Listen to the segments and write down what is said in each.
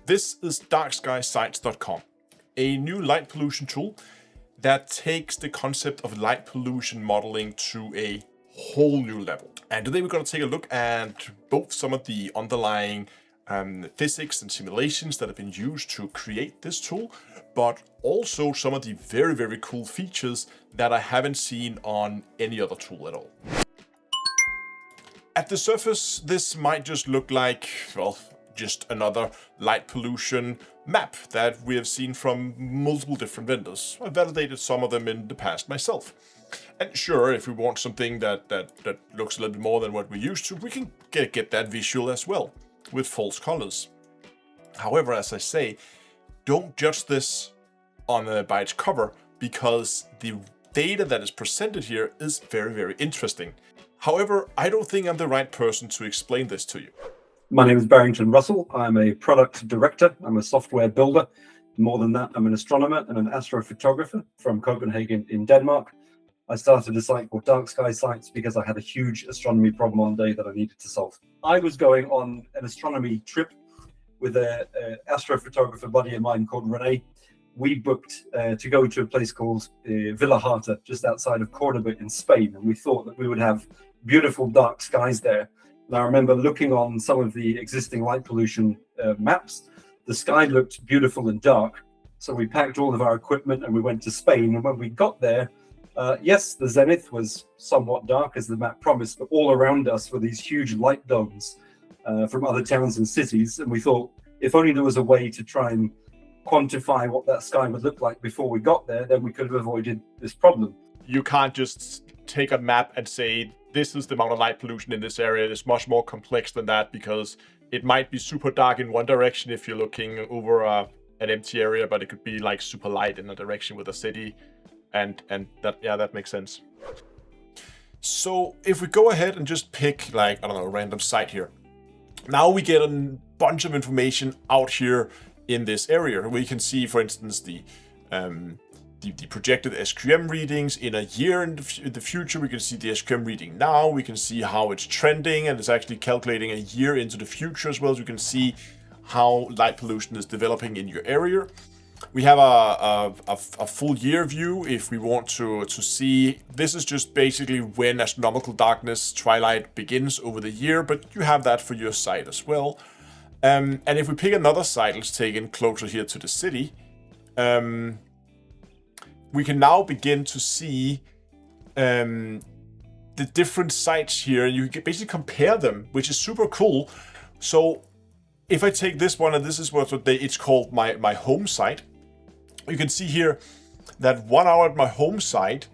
This is DarkSkySites.com, a new light pollution tool that takes the concept of light pollution modeling to a whole new level. And today we're going to take a look at both some of the underlying physics and simulations that have been used to create this tool, but also some of the very, very cool features that I haven't seen on any other tool at all. At the surface, this might just look like, well, just another light pollution map that we have seen from multiple different vendors. I validated some of them in the past myself. And sure, if we want something that looks a little bit more than what we're used to, we can get that visual as well, with false colors. However, as I say, don't judge this by its cover, because the data that is presented here is very, very interesting. However, I don't think I'm the right person to explain this to you. My name is Barrington Russell. I'm a product director. I'm a software builder. More than that, I'm an astronomer and an astrophotographer from Copenhagen in Denmark. I started a site called DarkSkySites because I had a huge astronomy problem one day that I needed to solve. I was going on an astronomy trip with an astrophotographer buddy of mine called Rene. We booked to go to a place called Villa Harta, just outside of Cordoba in Spain, and we thought that we would have beautiful dark skies there. And I remember looking on some of the existing light pollution maps. The sky looked beautiful and dark. So we packed all of our equipment and we went to Spain. And when we got there, yes, the zenith was somewhat dark as the map promised, but all around us were these huge light domes from other towns and cities. And we thought, if only there was a way to try and quantify what that sky would look like before we got there, then we could have avoided this problem. You can't just take a map and say, this is the amount of light pollution in this area. It's much more complex than that, because it might be super dark in one direction if you're looking over an empty area, but it could be like super light in a direction with a city. And that makes sense. So if we go ahead and just pick, like, I don't know, a random site here. Now we get a bunch of information out here in this area. We can see, for instance, the projected SQM readings in a year in the future. We can see the SQM reading now. We can see how it's trending, and it's actually calculating a year into the future as well. So you can see how light pollution is developing in your area. We have a full year view if we want to see. This is just basically when astronomical darkness, twilight, begins over the year, but you have that for your site as well. And if we pick another site, let's take in closer here to the city, we can now begin to see the different sites here. You can basically compare them, which is super cool. So if I take this one, and this is what it's called my home site, you can see here that 1 hour at my home site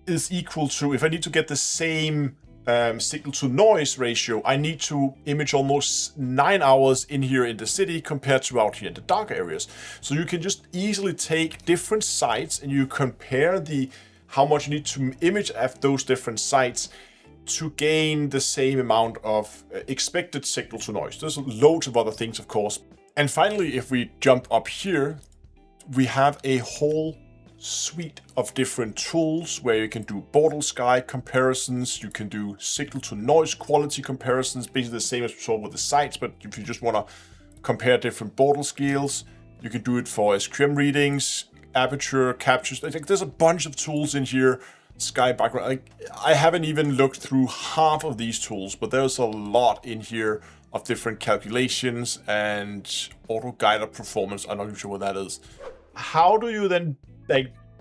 is equal to, if I need to get the same signal to noise ratio, I need to image almost 9 hours in here in the city compared to out here in the dark areas. So you can just easily take different sites and you compare how much you need to image at those different sites to gain the same amount of expected signal to noise. There's loads of other things, of course. And finally, if we jump up here, we have a whole suite of different tools where you can do Bortle sky comparisons, you can do signal to noise quality comparisons, basically the same as we saw with the sites, but if you just want to compare different Bortle scales, you can do it for SQM readings, aperture captures. I think there's a bunch of tools in here. Sky background. I haven't even looked through half of these tools, but there's a lot in here of different calculations and auto-guided performance. I'm not sure what that is. How do you then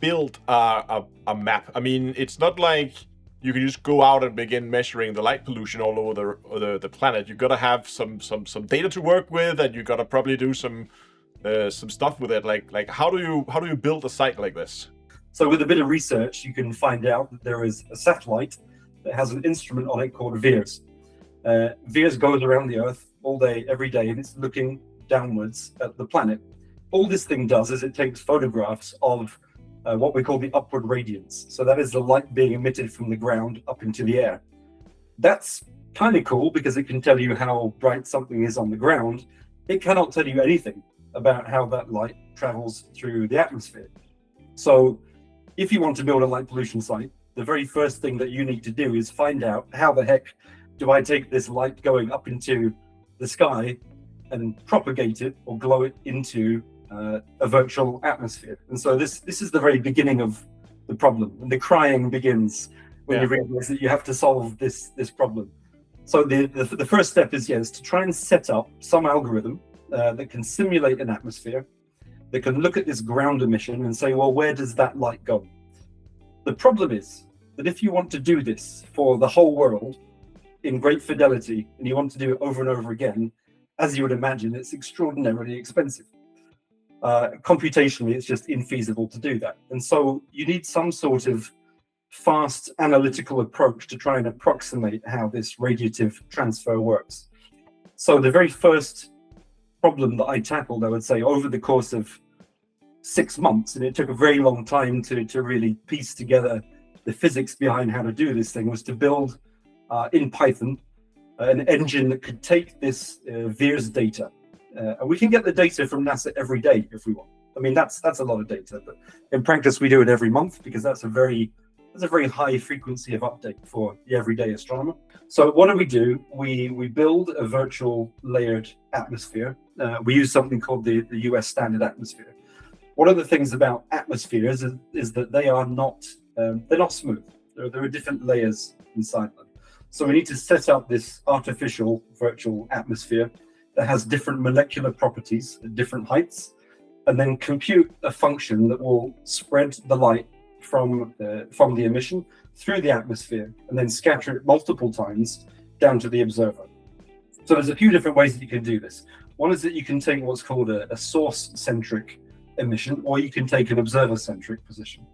build a map? I mean, it's not like you can just go out and begin measuring the light pollution all over the planet. You gotta have some data to work with, and you gotta probably do some stuff with it. Like how do you build a site like this? So with a bit of research, you can find out that there is a satellite that has an instrument on it called VIRS. VIRS goes around the Earth all day, every day, and it's looking downwards at the planet. All this thing does is it takes photographs of what we call the upward radiance. So that is the light being emitted from the ground up into the air. That's kind of cool because it can tell you how bright something is on the ground. It cannot tell you anything about how that light travels through the atmosphere. So if you want to build a light pollution site, the very first thing that you need to do is find out how the heck do I take this light going up into the sky and propagate it or glow it into a virtual atmosphere. And so this is the very beginning of the problem, and the crying begins when you realize that you have to solve this problem. So the first step is to try and set up some algorithm that can simulate an atmosphere, that can look at this ground emission and say, well, where does that light go? The problem is that if you want to do this for the whole world in great fidelity, and you want to do it over and over again, as you would imagine, it's extraordinarily expensive. Computationally, it's just infeasible to do that. And so you need some sort of fast analytical approach to try and approximate how this radiative transfer works. So the very first problem that I tackled, I would say, over the course of 6 months, and it took a very long time to really piece together the physics behind how to do this thing, was to build in Python an engine that could take this VIIRS data. And we can get the data from NASA every day if we want. I mean, that's a lot of data, but in practice we do it every month because that's a very high frequency of update for the everyday astronomer. So what do? We build a virtual layered atmosphere. We use something called the US standard atmosphere. One of the things about atmospheres is that they are not they're not smooth. There are different layers inside them. So we need to set up this artificial virtual atmosphere that has different molecular properties at different heights, and then compute a function that will spread the light from the emission through the atmosphere and then scatter it multiple times down to the observer. So there's a few different ways that you can do this. One is that you can take what's called a source-centric emission, or you can take an observer-centric position.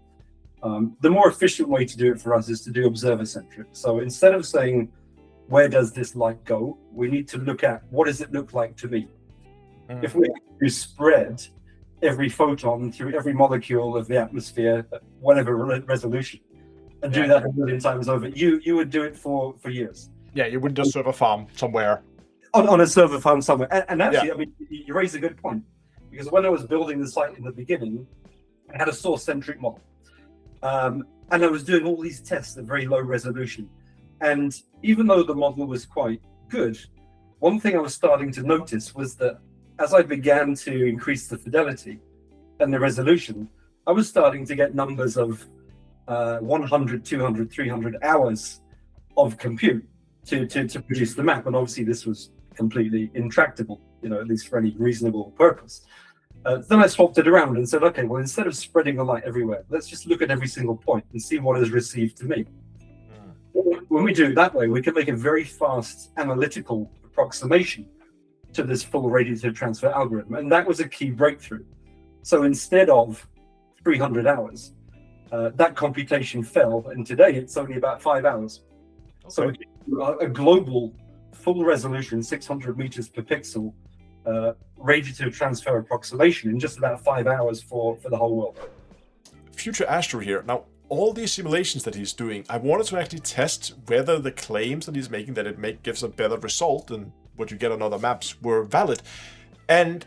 The more efficient way to do it for us is to do observer-centric. So instead of saying, where does this light go? We need to look at, what does it look like to me? If we spread every photon through every molecule of the atmosphere at whatever resolution, and do that 1 million times over, you would do it for years. Yeah, you wouldn't just serve a farm somewhere. On a server farm somewhere. And actually, I mean, you raise a good point. Because when I was building the site in the beginning, I had a source-centric model. And I was doing all these tests at very low resolution. And even though the model was quite good, one thing I was starting to notice was that as I began to increase the fidelity and the resolution, I was starting to get numbers of 100, 200, 300 hours of compute to produce the map. And obviously this was completely intractable, at least for any reasonable purpose. Then I swapped it around and said, okay, well, instead of spreading the light everywhere, let's just look at every single point and see what is received to me. When we do it that way, we can make a very fast analytical approximation to this full radiative transfer algorithm. And that was a key breakthrough. So instead of 300 hours, that computation fell. And today it's only about 5 hours. Okay. So a global full resolution, 600 meters per pixel, radiative transfer approximation in just about 5 hours for the whole world. Future Astro here. Now, all these simulations that he's doing, I wanted to actually test whether the claims that he's making that it gives a better result than what you get on other maps were valid. And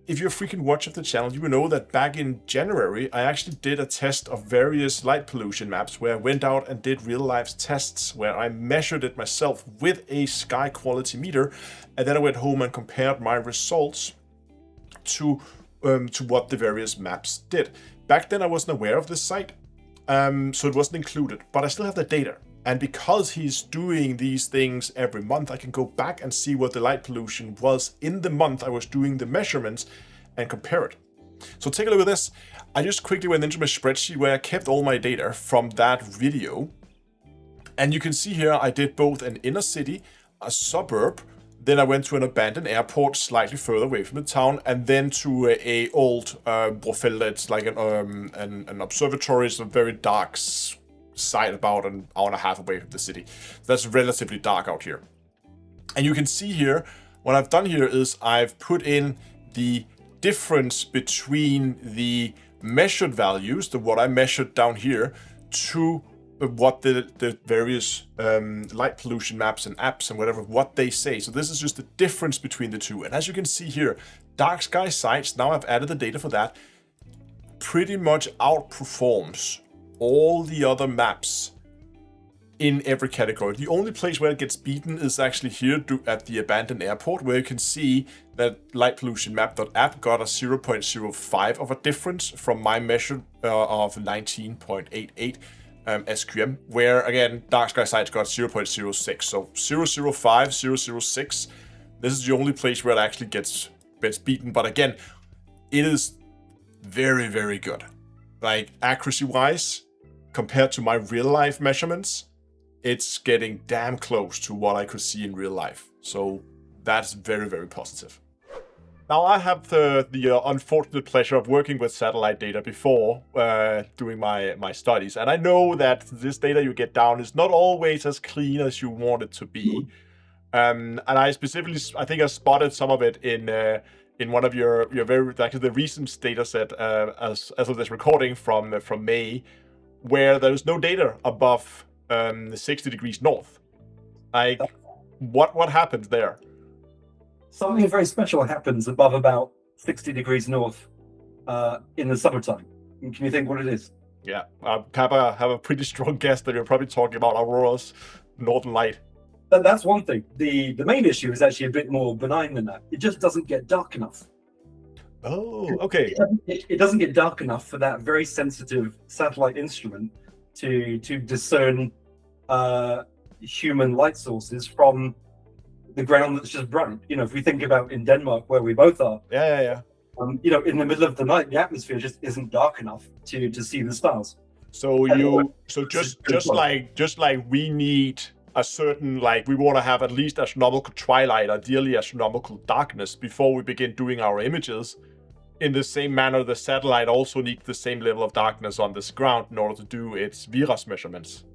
if you're a frequent watcher of the channel, you will know that back in January, I actually did a test of various light pollution maps where I went out and did real life tests where I measured it myself with a sky quality meter. And then I went home and compared my results to what the various maps did. Back then I wasn't aware of this site, so it wasn't included, but I still have the data. And because he's doing these things every month, I can go back and see what the light pollution was in the month I was doing the measurements and compare it. So take a look at this. I just quickly went into my spreadsheet where I kept all my data from that video. And you can see here I did both an inner city, a suburb, then I went to an abandoned airport slightly further away from the town, and then to a old Bortle. It's like an observatory. It's a very dark site about an hour and a half away from the city. That's relatively dark out here. And you can see here, what I've done here is I've put in the difference between the measured values, what I measured down here, to what the various light pollution maps and apps and whatever, what they say. So this is just the difference between the two. And as you can see here, DarkSkySites, now I've added the data for that, pretty much outperforms all the other maps in every category. The only place where it gets beaten is actually here at the abandoned airport, where you can see that light pollution map.app got a 0.05 of a difference from my measure of 19.88 SQM, where again DarkSkySites got 0.06. So 005, 006. This is the only place where it actually gets beaten. But again, it is very, very good. Like accuracy wise, compared to my real life measurements, it's getting damn close to what I could see in real life. So that's very, very positive. Now I have the unfortunate pleasure of working with satellite data before doing my studies. And I know that this data you get down is not always as clean as you want it to be. And I specifically, I think I spotted some of it in one of your very, actually the recent data set as of this recording from May, where there's no data above 60 degrees north. Like, what happens there? Something very special happens above about 60 degrees north in the summertime. Can you think what it is? Yeah, I have a pretty strong guess that you're probably talking about Aurora's northern light. That's one thing. The main issue is actually a bit more benign than that. It just doesn't get dark enough. Oh, okay. It doesn't get dark enough for that very sensitive satellite instrument to discern human light sources from the ground that's just bright. You know, if we think about in Denmark where we both are, yeah. You know, in the middle of the night, the atmosphere just isn't dark enough to see the stars. So just like we need a certain, like, we want to have at least astronomical twilight, ideally astronomical darkness, before we begin doing our images. In the same manner, the satellite also needs the same level of darkness on this ground in order to do its VIRAS measurements.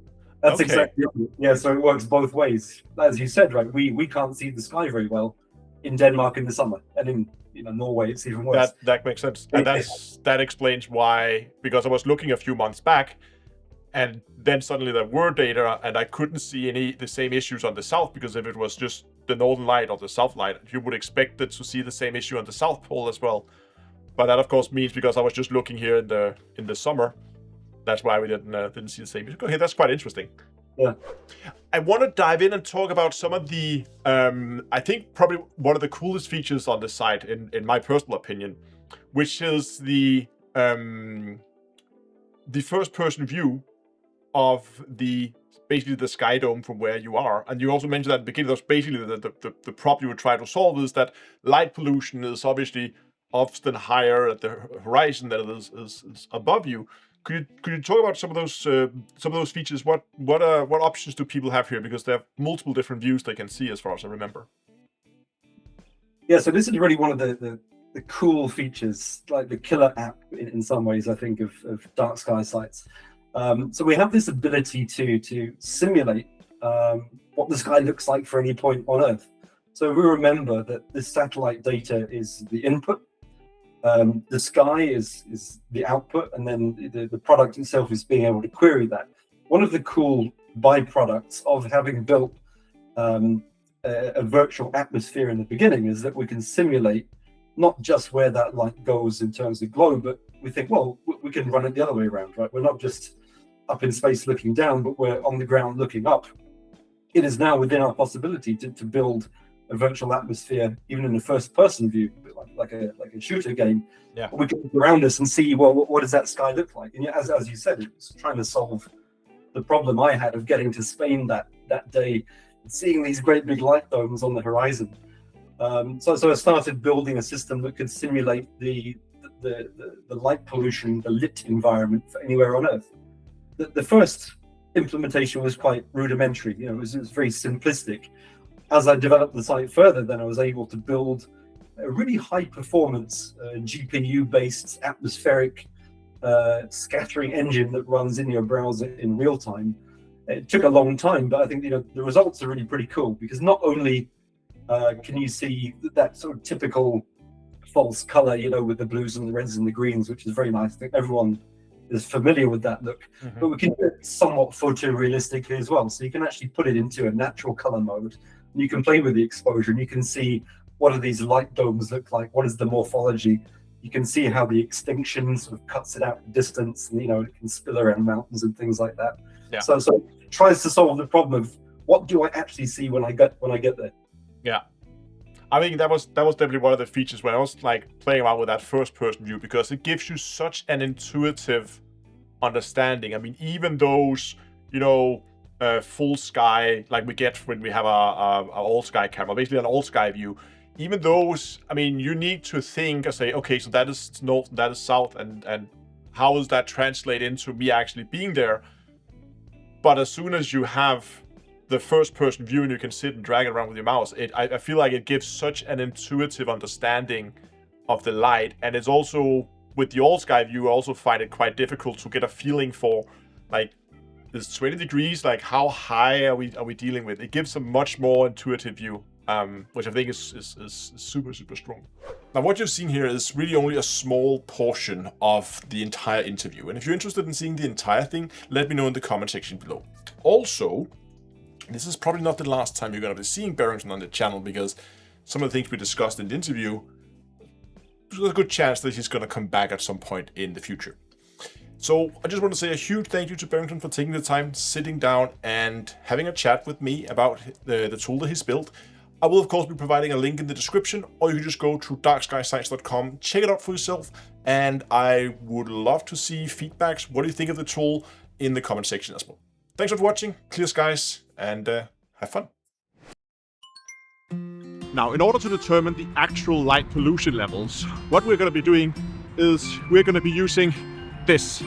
That's exactly it. Yeah, so it works both ways. As you said, right, we can't see the sky very well in Denmark in the summer, and in Norway it's even worse. That makes sense, and that explains why. Because I was looking a few months back, and then suddenly there were data, and I couldn't see the same issues on the south, because if it was just the northern light or the south light, you would expect it to see the same issue on the south pole as well. But that of course means, because I was just looking here in the summer, that's why we didn't see the same issue. Okay, that's quite interesting. Yeah. I want to dive in and talk about some of the, I think probably one of the coolest features on the site, in my personal opinion, which is the first-person view of basically the sky dome from where you are. And you also mentioned that at the beginning, that was basically the problem you would try to solve, is that light pollution is obviously often higher at the horizon than it is above you. Could you talk about some of those features? What options do people have here? Because they have multiple different views they can see, as far as I remember. Yeah, so this is really one of the cool features, like the killer app in some ways, I think, of DarkSkySites. So we have this ability to simulate what the sky looks like for any point on Earth. So we remember that this satellite data is the input. The sky is the output, and then the product itself is being able to query that. One of the cool byproducts of having built a virtual atmosphere in the beginning is that we can simulate not just where that light goes in terms of glow, but we think, well, we can run it the other way around, right? We're not just up in space looking down, but we're on the ground looking up. It is now within our possibility to build a virtual atmosphere, even in a first-person view, like a shooter game. Yeah, we can look around us and see, well, what does that sky look like? And as you said, it was trying to solve the problem I had of getting to Spain that day, and seeing these great big light domes on the horizon. So I started building a system that could simulate the light pollution, the lit environment for anywhere on Earth. The first implementation was quite rudimentary. It was very simplistic. As I developed the site further, then I was able to build a really high performance GPU-based atmospheric scattering engine that runs in your browser in real time. It took a long time, but I think the results are really pretty cool, because not only can you see that sort of typical false color, with the blues and the reds and the greens, which is very nice. I think everyone is familiar with that look, but we can do it somewhat photorealistically as well. So you can actually put it into a natural color mode, and you can play with the exposure, and you can see what do these light domes look like, what is the morphology. You can see how the extinction sort of cuts it out the distance, and it can spill around mountains and things like that. Yeah. So it tries to solve the problem of what do I actually see when I get there. Yeah. I think that was definitely one of the features when I was like playing around with that first person view, because it gives you such an intuitive understanding. I mean, even those, full sky, like we get when we have our all sky camera, basically an all sky view, even those, I mean, you need to think and say, okay, so that is north, that is south, and how does that translate into me actually being there? But as soon as you have the first person view and you can sit and drag it around with your mouse, I feel like it gives such an intuitive understanding of the light. And it's also, with the all sky view, I also find it quite difficult to get a feeling for, like, this 20 degrees, like how high are we dealing with? It gives a much more intuitive view, which I think is super, super strong. Now, what you've seen here is really only a small portion of the entire interview. And if you're interested in seeing the entire thing, let me know in the comment section below. Also, this is probably not the last time you're going to be seeing Barrington on the channel, because some of the things we discussed in the interview, there's a good chance that he's going to come back at some point in the future. So I just want to say a huge thank you to Barrington for taking the time, sitting down and having a chat with me about the tool that he's built. I will, of course, be providing a link in the description, or you can just go to DarkSkySites.com, check it out for yourself, and I would love to see feedbacks. What do you think of the tool in the comment section as well? Thanks for watching, clear skies, and have fun. Now, in order to determine the actual light pollution levels, what we're going to be doing is we're going to be using this.